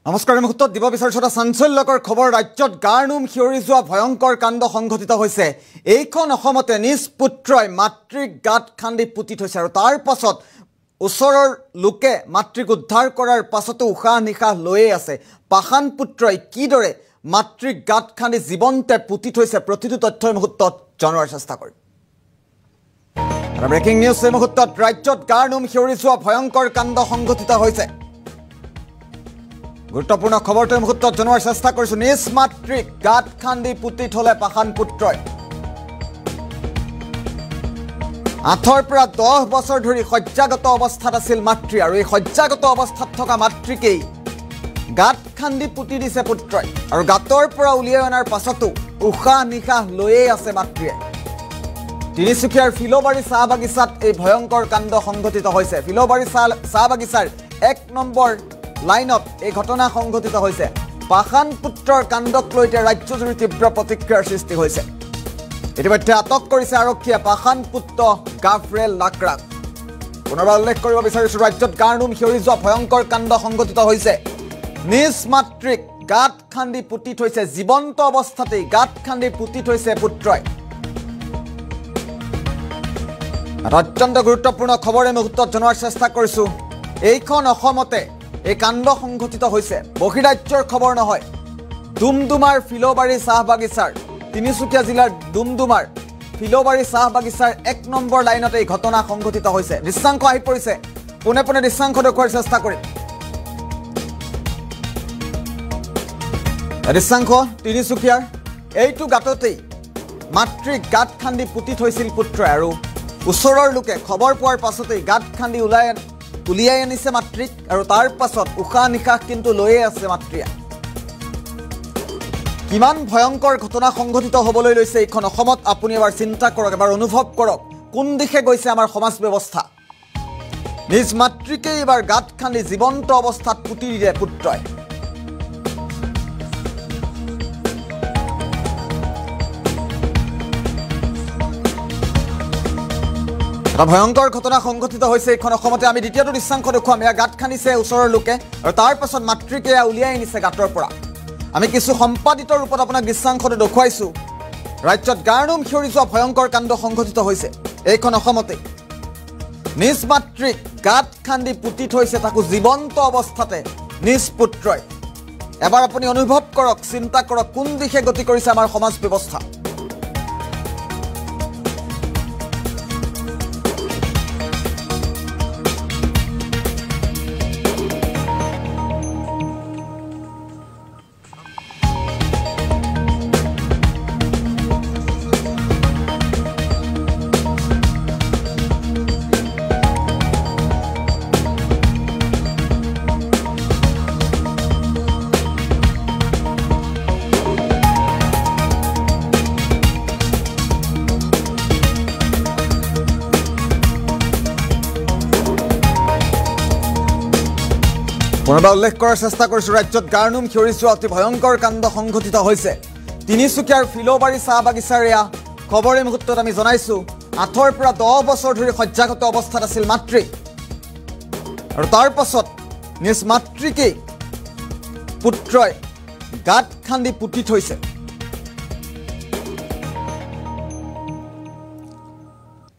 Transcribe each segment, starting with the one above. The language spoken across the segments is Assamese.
নমস্কাৰ মুহূৰ্তত দিব বিচাৰিছোঁ এটা চাঞ্চল্যকৰ খবৰ ৰাজ্যত গাৰনুম হিয়ৰি যোৱা ভয়ংকৰ কাণ্ড সংঘটিত হৈছে এইখন অসমতে নিজ পুত্ৰই মাতৃক গাত খান্দি পুতি থৈছে আৰু তাৰ পাছত ওচৰৰ লোকে মাতৃক উদ্ধাৰ কৰাৰ পাছতো উশাহ নিশাহ লৈয়ে আছে পাখান পুত্ৰই কিদৰে মাতৃক গাত খান্দি জীৱন্তে পুতি থৈছে প্ৰতিটো তথ্যৰ মুহূৰ্তত জনোৱাৰ চেষ্টা কৰিম ব্ৰেকিং নিউজ এই মুহূৰ্তত ৰাজ্যত গাৰনুম হিয়ৰি যোৱা ভয়ংকৰ কাণ্ড সংঘটিত হৈছে গুৰুত্বপূৰ্ণ খবৰটো মুহূৰ্তত জনোৱাৰ চেষ্টা কৰিছোঁ নিজ মাতৃক গাত খান্দি পুতি থলে পাখান পুত্ৰই 8 পৰা 10 বছৰ ধৰি শয্যাগত অৱস্থাত আছিল মাতৃ আৰু এই শয্যাগত অৱস্থাত থকা মাতৃকেই গাত খান্দি পুতি দিছে পুত্ৰই আৰু গাতৰ পৰা উলিয়াই অনাৰ পাছতো উশাহ নিশাহ লৈয়ে আছে মাতৃয়ে তিনিচুকীয়াৰ ফিলবাৰী চাহ বাগিচাত এই ভয়ংকৰ কাণ্ড সংঘটিত হৈছে ফিলবাৰী চাহ বাগিচাৰ 1 নম্বৰ লাইনত এই ঘটনা সংঘটিত হৈছে পাখান পুত্ৰৰ কাণ্ডক লৈ ৰাজ্যজুৰি তীব্ৰ প্ৰতিক্ৰিয়াৰ সৃষ্টি হৈছে ইতিমধ্যে আটক কৰিছে আৰক্ষীয়ে পাখান পুত্ৰ গাফৰেল লাকৰাক পুনৰবাৰ উল্লেখ কৰিব বিচাৰিছোঁ ৰাজ্যত গাৰনুম হিয়ৰি যোৱা ভয়ংকৰ কাণ্ড সংঘটিত হৈছে নিজ মাতৃক গাত খান্দি পুতি থৈছে জীৱন্ত অৱস্থাতেই গাত খান্দি পুতি থৈছে পুত্ৰই অত্যন্ত গুৰুত্বপূৰ্ণ খবৰ এই মুহূৰ্তত জনোৱাৰ চেষ্টা কৰিছোঁ এইখন অসমতে এই কাণ্ড সংঘটিত হৈছে বহিৰাজ্যৰ খবৰ নহয় ডুমডুমাৰ ফিলবাৰী চাহ বাগিচাৰ তিনিচুকীয়া জিলাৰ ডুমডুমাৰ ফিলবাৰী চাহ বাগিচাৰ 1 নম্বৰ লাইনত এই ঘটনা সংঘটিত হৈছে দৃশ্যাংশ আহি পৰিছে পোনে পোনে দৃশ্যাংশ দেখুৱাৰ চেষ্টা কৰিম দৃশ্যাংশ তিনিচুকীয়াৰ এইটো গাততেই মাতৃক গাত খান্দি পুতি থৈছিল পুত্ৰই আৰু ওচৰৰ লোকে খবৰ পোৱাৰ পাছতেই গাত খান্দি উলিয়াই আনিছে মাতৃক আৰু তাৰ পাছত উশাহ নিশাহ কিন্তু লৈয়ে আছে মাতৃয়ে কিমান ভয়ংকৰ ঘটনা সংঘটিত হ'বলৈ লৈছে এইখন অসমত আপুনি এবাৰ চিন্তা কৰক এবাৰ অনুভৱ কৰক কোন দিশে গৈছে আমাৰ সমাজ ব্যৱস্থা নিজ মাতৃকে এবাৰ গাত খান্দি জীৱন্ত অৱস্থাত পুতি দিলে পুত্ৰই ভয়ংকৰ ঘটনা সংঘটিত হৈছে এইখন অসমতে আমি দ্বিতীয়টো দৃশ্যাংশ দেখুৱাম এয়া গাত খান্দিছে ওচৰৰ লোকে আৰু তাৰ পাছত মাতৃকে উলিয়াই আনিছে গাঁতৰ পৰা আমি কিছু সম্পাদিত ৰূপত আপোনাক দৃশ্যাংশটো দেখুৱাইছোঁ ৰাজ্যত গাৰনুম হিয়ৰি যোৱা ভয়ংকৰ কাণ্ড সংঘটিত হৈছে এইখন অসমতে নিজ মাতৃক গাত খান্দি পুতি থৈছে তাকো জীৱন্ত অৱস্থাতে নিজ পুত্ৰই এবাৰ আপুনি অনুভৱ কৰক চিন্তা কৰক কোন দিশে গতি কৰিছে আমাৰ সমাজ ব্যৱস্থা পুনৰবাৰ উল্লেখ কৰাৰ চেষ্টা কৰিছোঁ ৰাজ্যত গাৰনুম হিয়ৰি যোৱা অতি ভয়ংকৰ কাণ্ড সংঘটিত হৈছে তিনিচুকীয়াৰ ফিলবাৰী চাহ বাগিচাৰ এয়া খবৰ এই মুহূৰ্তত আমি জনাইছোঁ 8 পৰা 10 বছৰ ধৰি শয্যাগত অৱস্থাত আছিল মাতৃ আৰু তাৰ পাছত নিজ মাতৃকেই পুত্ৰই গাত খান্দি পুতি থৈছে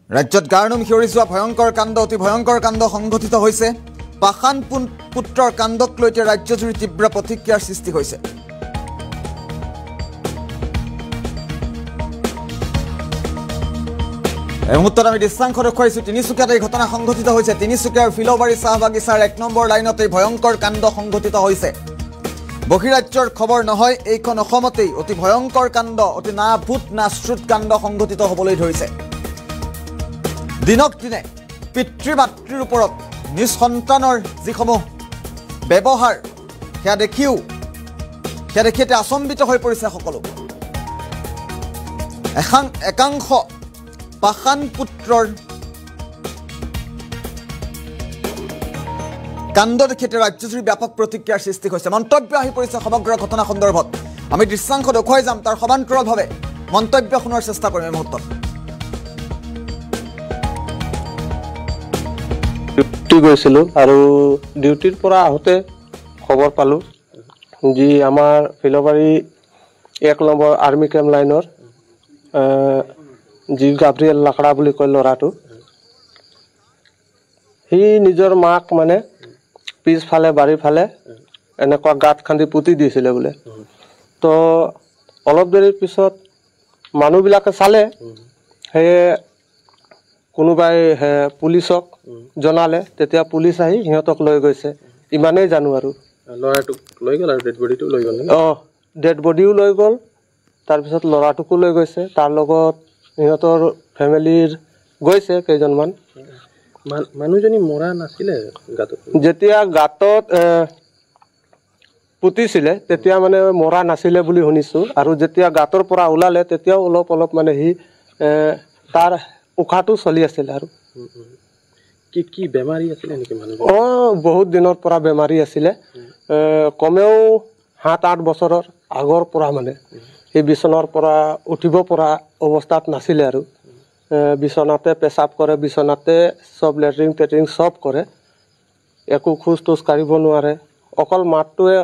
ৰাজ্যত গাৰনুম হিয়ৰি যোৱা ভয়ংকৰ কাণ্ড অতি ভয়ংকৰ কাণ্ড সংঘটিত হৈছে পাখান পুত্ৰৰ কাণ্ডক লৈ ৰাজ্যজুৰি তীব্ৰ প্ৰতিক্ৰিয়াৰ সৃষ্টি হৈছে এই মুহূৰ্তত আমি দৃশ্যাংশ দেখুৱাইছোঁ তিনিচুকীয়াত এই ঘটনা সংঘটিত হৈছে তিনিচুকীয়াৰ ফিলবাৰী চাহ বাগিচাৰ 1 নম্বৰ লাইনত এই ভয়ংকৰ কাণ্ড সংঘটিত হৈছে বহিৰাজ্যৰ খবৰ নহয় এইখন অসমতেই অতি ভয়ংকৰ কাণ্ড অতি না ভূত না শ্ৰুত কাণ্ড সংঘটিত হ'বলৈ ধৰিছে দিনক দিনে পিতৃ মাতৃৰ ওপৰত নিজ সন্তানৰ যিসমূহ ব্যৱহাৰ সেয়া দেখি এতিয়া আচম্বিত হৈ পৰিছে সকলো একাংশ পাখান পুত্ৰৰ কাণ্ড দেখি ৰাজ্যজুৰি ব্যাপক প্ৰতিক্ৰিয়াৰ সৃষ্টি হৈছে মন্তব্য আহি পৰিছে সমগ্ৰ ঘটনা সন্দৰ্ভত আমি দৃশ্যাংশ দেখুৱাই যাম তাৰ সমান্তৰালভাৱে মন্তব্য শুনাৰ চেষ্টা কৰিম এই মুহূৰ্তত ডিউটি গৈছিলোঁ আৰু ডিউটিৰ পৰা আহোঁতে খবৰ পালোঁ যি আমাৰ ফিলবাৰী 1 নম্বৰ আৰ্মি কেম্প লাইনৰ যি গাব্ৰিয়েল লাকড়া বুলি কয় ল'ৰাটো সি নিজৰ মাক মানে পিছফালে বাৰীৰ ফালে এনেকুৱা গাঁত খান্দি পুতি দিছিলে বোলে তো অলপ দেৰিৰ পিছত মানুহবিলাকে চালে সেয়ে কোনোবাই পুলিচক জনালে তেতিয়া পুলিচ আহি সিহঁতক লৈ গৈছে ইমানেই জানো আৰু ল'ৰাটোক লৈ গ'ল আৰু ডেড বডিটো লৈ গ'ল ডেড বডিও লৈ গ'ল তাৰপিছত ল'ৰাটোকো লৈ গৈছে তাৰ লগত সিহঁতৰ ফেমিলিৰ গৈছে কেইজনমান মানুহজনী মৰা নাছিলে গাঁতত যেতিয়া গাঁতত পুতিছিলে তেতিয়া মানে মৰা নাছিলে বুলি শুনিছোঁ আৰু যেতিয়া গাঁতৰ পৰা ওলালে তেতিয়াও অলপ মানে সি তাৰ উশাহটো চলি আছিলে আৰু কি বেমাৰী আছিলে নেকি মানুহ বহুত দিনৰ পৰা বেমাৰী আছিলে কমেও 7-8 বছৰৰ আগৰ পৰা মানে সেই বিচনাৰ পৰা উঠিব পৰা অৱস্থাত নাছিলে আৰু বিচনাতে পেচাব কৰে বিচনাতে সব লেট্ৰিন পেট্ৰিন সব কৰে একো খোজ তোজ কাঢ়িব নোৱাৰে অকল মাতটোৱে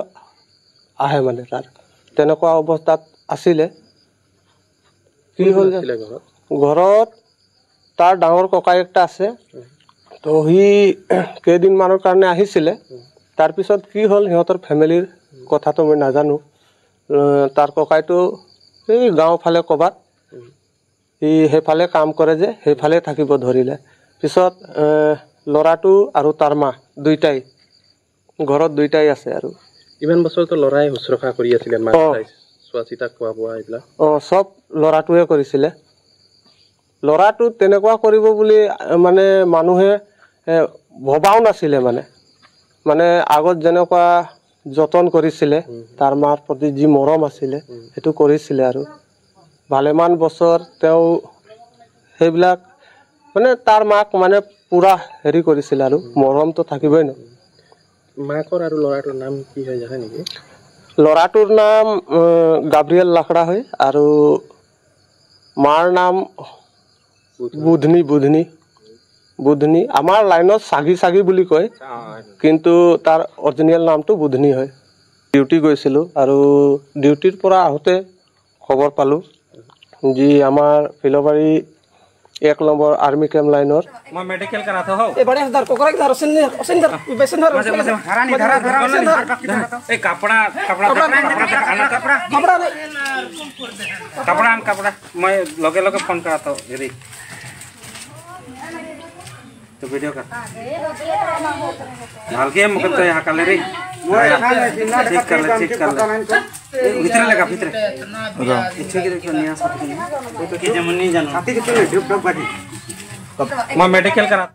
আহে মানে তাৰ তেনেকুৱা অৱস্থাত আছিলে কি হ'ল ঘৰত তাৰ ডাঙৰ ককায়েকটা আছে তো সি কেইদিনমানৰ কাৰণে আহিছিলে তাৰপিছত কি হ'ল সিহঁতৰ ফেমিলিৰ কথাটো মই নাজানো তাৰ ককাইটো এই গাঁও ফালে ক'বাত সি সেইফালে কাম কৰে যে সেইফালে থাকিব ধৰিলে পিছত ল'ৰাটো আৰু তাৰ মা দুইটাই ঘৰত দুইটাই আছে আৰু ইমান বছৰতো ল'ৰাই শুশ্ৰূষা কৰি আছিলে চোৱা চিতা খোৱা বোৱা এইবিলাক সব ল'ৰাটোৱে কৰিছিলে ল'ৰাটো তেনেকুৱা কৰিব বুলি মানে মানুহে ভবাও নাছিলে মানে আগত যেনেকুৱা যতন কৰিছিলে তাৰ মাৰ প্ৰতি যি মৰম আছিলে সেইটো কৰিছিলে আৰু ভালেমান বছৰ তেওঁ সেইবিলাক মানে তাৰ মাক মানে পুৰা হেৰি কৰিছিলে আৰু মৰমটো থাকিবই ন মাকৰ আৰু ল'ৰাটোৰ নাম কি হয় জানে নেকি ল'ৰাটোৰ নাম গাব্ৰিয়েল লাকড়া হয় আৰু মাৰ নাম বুধনী আমাৰ লাইনত চাগি বুলি কয় কিন্তু তাৰ অৰিজিনেল নামটো বুধনী হয় ডিউটি গৈছিলোঁ আৰু ডিউটিৰ পৰা আহোঁতে খবৰ পালোঁ যি আমাৰ ফিলবাৰী 1 নম্বৰ আৰ্মি কেম্প লাইনৰ मैं मेडिकल कराता हूं ए बड़े हदार कोकरा के धर ओसिन धर बेसन धर ए कपड़ा मैं लगे फोन कराता हूं यदि तो वीडियो कर हल्के मुकत तो यहाँ कर ले रे चेक कर ले भीतर लगा भीतर इच्छा की देखो नहीं आ सकती कि जमन नहीं जानो मैं मेडिकल करा